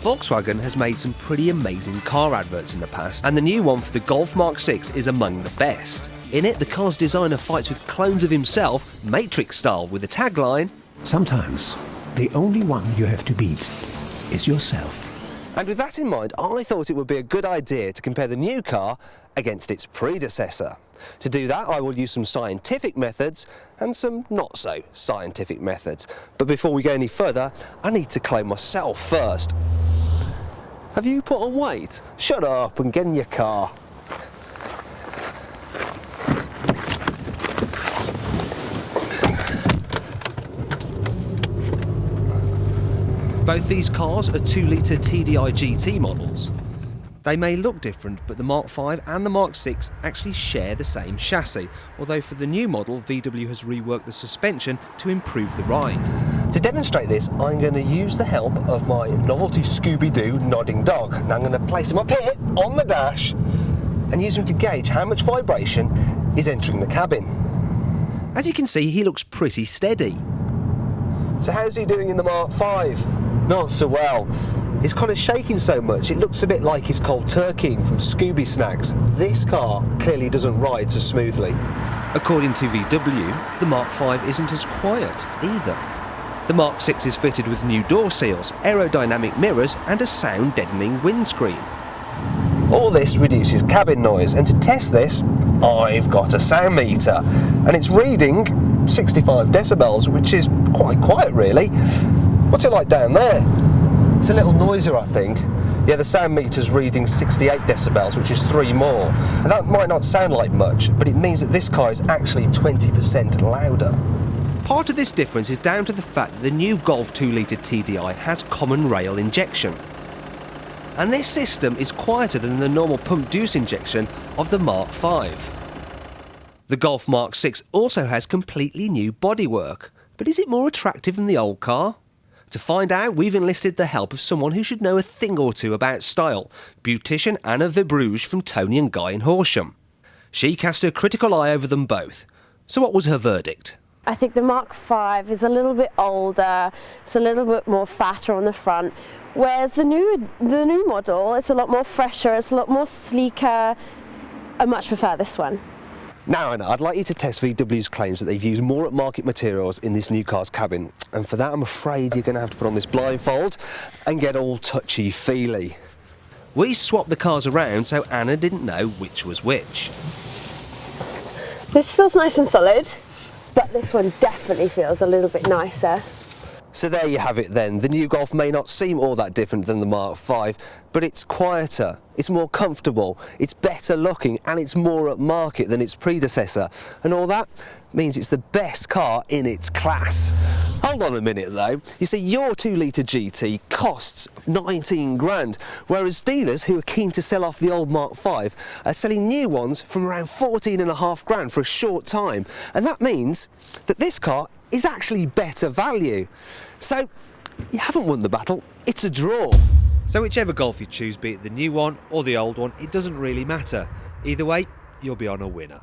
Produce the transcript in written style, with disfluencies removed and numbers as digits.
Volkswagen has made some pretty amazing car adverts in the past, and the new one for the Golf MK6 is among the best. In it, the car's designer fights with clones of himself, Matrix style, with the tagline, "Sometimes, the only one you have to beat is yourself." And with that in mind, I thought it would be a good idea to compare the new car against its predecessor. To do that, I will use some scientific methods and some not so scientific methods. But before we go any further, I need to claim myself first. Have you put on weight? Shut up and get in your car. Both these cars are 2-litre TDI GT models. They may look different, but the MK5 and the MK6 actually share the same chassis, although for the new model, VW has reworked the suspension to improve the ride. To demonstrate this, I'm going to use the help of my novelty Scooby-Doo nodding dog. Now I'm going to place him up here on the dash and use him to gauge how much vibration is entering the cabin. As you can see, he looks pretty steady. So how's he doing in the MK5? Not so well. He's kind of shaking so much, it looks a bit like he's cold turkeying from Scooby snacks. This car clearly doesn't ride so smoothly. According to VW, the MK5 isn't as quiet either. The MK6 is fitted with new door seals, aerodynamic mirrors and a sound deadening windscreen. All this reduces cabin noise, and to test this, I've got a sound meter, and it's reading 65 decibels, which is quite quiet really. What's it like down there? It's a little noisier, I think. Yeah, the sound meter's reading 68 decibels, which is 3 more. And that might not sound like much, but it means that this car is actually 20% louder. Part of this difference is down to the fact that the new Golf 2-litre TDI has common rail injection. And this system is quieter than the normal pump-deuce injection of the MK5. The Golf MK6 also has completely new bodywork, but is it more attractive than the old car? To find out, we've enlisted the help of someone who should know a thing or two about style, beautician Anna Vibrouge from Tony and Guy in Horsham. She cast her critical eye over them both. So what was her verdict? I think the MK5 is a little bit older, it's a little bit more fatter on the front, whereas the new model, it's a lot more fresher, it's a lot more sleeker. I much prefer this one. Now, Anna, I'd like you to test VW's claims that they've used more upmarket materials in this new car's cabin. And for that, I'm afraid you're going to have to put on this blindfold and get all touchy-feely. We swapped the cars around so Anna didn't know which was which. This feels nice and solid, but this one definitely feels a little bit nicer. So there you have it then. The new Golf may not seem all that different than the MK5, but it's quieter, it's more comfortable, it's better looking, and it's more upmarket than its predecessor. And all that means it's the best car in its class. Hold on a minute though. You see, your 2-litre GT costs 19 grand, whereas dealers who are keen to sell off the old MK5 are selling new ones from around 14.5 grand for a short time. And that means that this car is actually better value. So, you haven't won the battle, it's a draw. So whichever Golf you choose, be it the new one or the old one, it doesn't really matter. Either way, you'll be on a winner.